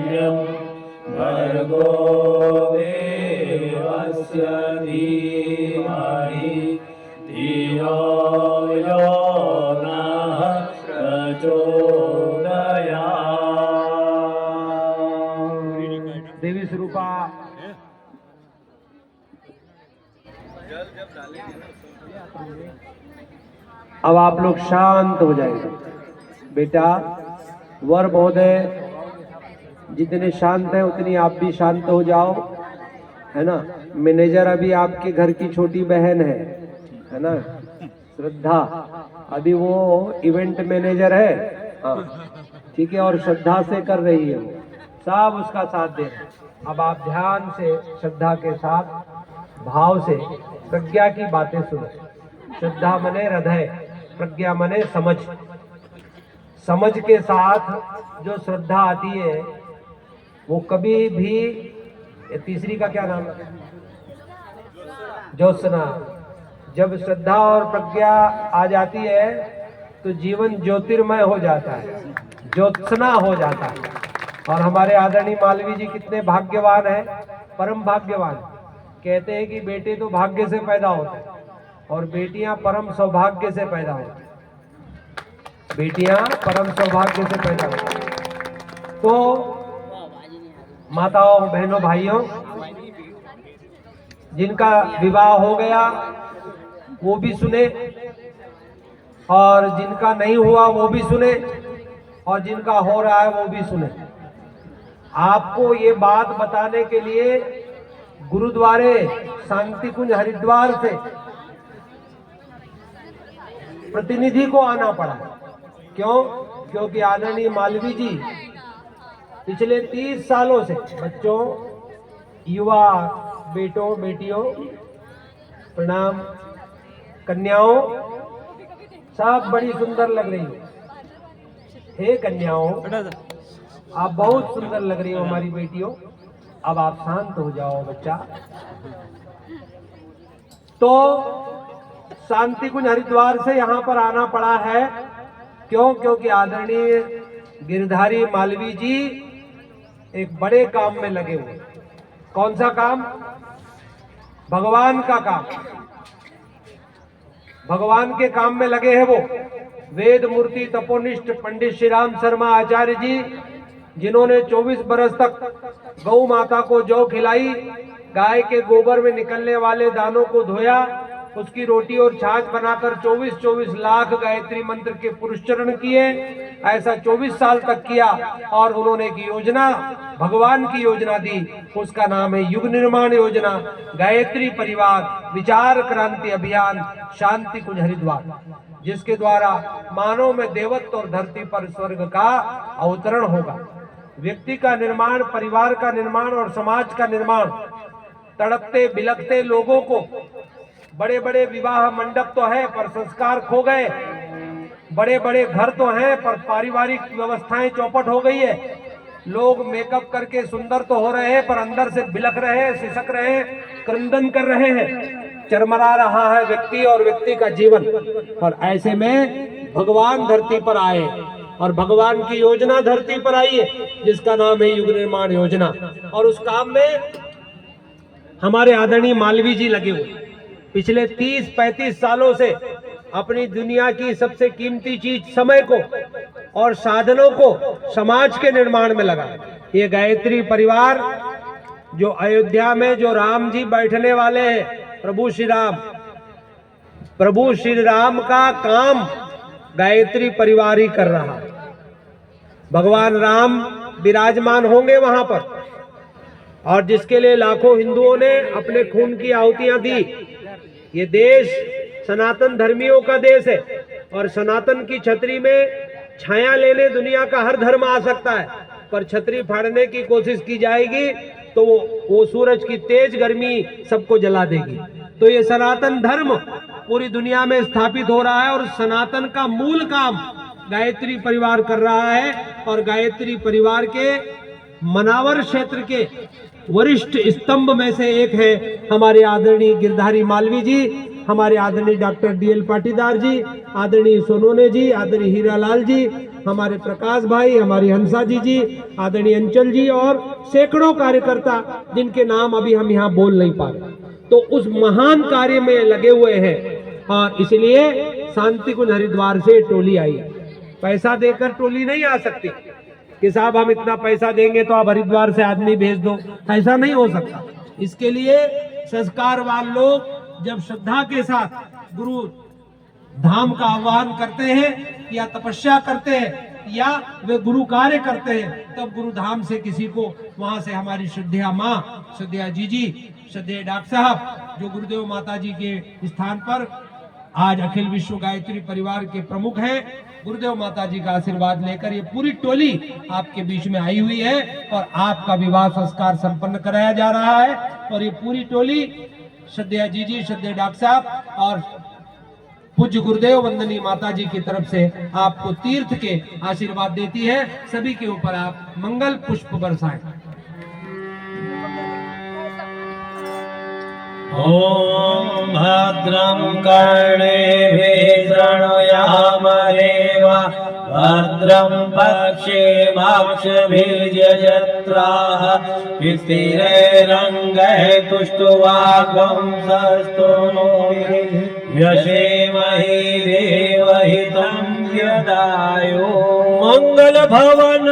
वरेण्यं भर्गो देवस्य धीमहि धियो यो नः प्रचोदयात्। देवी स्वरूपा अब आप लोग शांत हो जाएंगे। बेटा, वर महोदय जितने शांत है उतनी आप भी शांत हो जाओ, है ना। मैनेजर अभी आपके घर की छोटी बहन है ना, श्रद्धा, अभी वो इवेंट मैनेजर है, हाँ ठीक है, और श्रद्धा से कर रही है, वो सब उसका साथ दे रहे हैं। अब आप ध्यान से श्रद्धा के साथ भाव से प्रज्ञा की बातें सुनो। श्रद्धा मने हृदय, प्रज्ञा मने समझ। समझ के साथ जो श्रद्धा आती है वो कभी भी, तीसरी का क्या नाम है, ज्योत्सना। जब श्रद्धा और प्रज्ञा आ जाती है तो जीवन ज्योतिर्मय हो जाता है, ज्योत्सना हो जाता है। और हमारे आदरणीय मालवीय जी कितने भाग्यवान हैं, परम भाग्यवान। कहते हैं कि बेटे तो भाग्य से पैदा होते हैं और बेटियां परम सौभाग्य से पैदा होती हैं, बेटियां परम सौभाग्य से पैदा होती हैं। तो माताओं, बहनों, भाइयों, जिनका विवाह हो गया वो भी सुने, और जिनका नहीं हुआ वो भी सुने, और जिनका हो रहा है वो भी सुने। आपको ये बात बताने के लिए गुरुद्वारे शांति कुंज हरिद्वार से प्रतिनिधि को आना पड़ा। क्यों? क्योंकि आदरणीय मालवीय जी पिछले 30 सालों से बच्चों, युवा, बेटों, बेटियों, प्रणाम, कन्याओं, सब बड़ी सुंदर लग रही है। हे कन्याओं, आप बहुत सुंदर लग रही हो हमारी बेटियों। अब आप शांत हो जाओ बच्चा। तो शांति कुंज हरिद्वार से यहाँ पर आना पड़ा है। क्यों? क्योंकि आदरणीय गिरधारी मालवीय जी एक बड़े काम में लगे हुए। कौन सा काम? भगवान का काम। भगवान के काम में लगे हैं वो। वेद मूर्ति तपोनिष्ठ पंडित श्री राम शर्मा आचार्य जी, जिन्होंने 24 बरस तक गौ माता को जौ खिलाई, गाय के गोबर में निकलने वाले दानों को धोया, उसकी रोटी और छाछ बनाकर 24 लाख गायत्री मंत्र के पुरुषचरण किए। ऐसा 24 साल तक किया और उन्होंने एक योजना, भगवान की योजना दी, उसका नाम है युग निर्माण योजना, गायत्री परिवार विचार क्रांति अभियान शांति कुंज हरिद्वार, जिसके द्वारा मानव में देवत्व और धरती पर स्वर्ग का अवतरण होगा। व्यक्ति का निर्माण, परिवार का निर्माण और समाज का निर्माण। तड़पते बिलखते लोगों को, बड़े बड़े विवाह मंडप तो है पर संस्कार खो गए, बड़े बड़े घर तो हैं पर पारिवारिक व्यवस्थाएं चौपट हो गई है। लोग मेकअप करके सुंदर तो हो रहे हैं पर अंदर से बिलख रहे हैं, सिसक रहे हैं, क्रंदन कर रहे हैं, चरमरा रहा है व्यक्ति और व्यक्ति का जीवन। और ऐसे में भगवान धरती पर आए और भगवान की योजना धरती पर आई है, जिसका नाम है युग निर्माण योजना। और उस काम में हमारे आदरणीय मालवीय जी लगे हुए। पिछले 30-35 सालों से अपनी दुनिया की सबसे कीमती चीज समय को और साधनों को समाज के निर्माण में लगा। ये गायत्री परिवार जो अयोध्या में जो राम जी बैठने वाले हैं, प्रभु श्री राम का काम गायत्री परिवार ही कर रहा है। भगवान राम विराजमान होंगे वहां पर, और जिसके लिए लाखों हिंदुओं ने अपने खून की आहुतियां दी। ये देश सनातन धर्मियों का देश है और सनातन की छतरी में छाया लेने दुनिया का हर धर्म आ सकता है, पर छतरी फाड़ने की कोशिश की जाएगी तो वो सूरज की तेज गर्मी सबको जला देगी। तो ये सनातन धर्म पूरी दुनिया में स्थापित हो रहा है और सनातन का मूल काम गायत्री परिवार कर रहा है। और गायत्री परिवार के मनावर क्षेत्र के वरिष्ठ स्तंभ में से एक है हमारे आदरणीय गिरधारी मालवीय जी, हमारे आदरणीय डॉक्टर DL पाटीदार जी, आदरणीय सोनोने जी, आदरणीय हीरालाल जी, हमारे प्रकाश भाई, हमारी हंसा जी, आदरणीय अंचल जी और सैकड़ों कार्यकर्ता जिनके नाम अभी हम यहाँ बोल नहीं पा रहे, तो उस महान कार्य में लगे हुए हैं। और इसलिए शांति कुंज हरिद्वार से टोली आई। पैसा देकर टोली नहीं आ सकती कि साहब हम इतना पैसा देंगे तो आप हरिद्वार से आदमी भेज दो, ऐसा नहीं हो सकता। इसके लिए संस्कारवान लोग जब श्रद्धा के साथ गुरु धाम का आह्वान करते हैं या तपस्या करते हैं या वे गुरु कार्य करते हैं, तब गुरु धाम से किसी को वहां से हमारी श्रद्धेया माँ, श्रद्धेया जी, श्रद्धेय डॉक्टर साहब जो गुरुदेव माता जी के स्थान पर आज अखिल विश्व गायत्री परिवार के प्रमुख हैं, गुरुदेव माता जी का आशीर्वाद लेकर ये पूरी टोली आपके बीच में आई हुई है और आपका विवाह संस्कार संपन्न कराया जा रहा है। और ये पूरी टोली श्रद्धेय जी, श्रद्धेय डॉक्टर साहब और पूज्य गुरुदेव वंदनी माता जी की तरफ से आपको तीर्थ के आशीर्वाद देती है। सभी के ऊपर आप मंगल पुष्प बरसाएं। ॐ भद्रं कर्णेभिः शृणुयामदेवा भद्रं पश्येमाक्षभिर्यजत्राः स्थिरैरङ्गैः तुष्टुवागुंसस्तनूभिः व्यसेमहि देवहितं यदायुः। मंगल भवन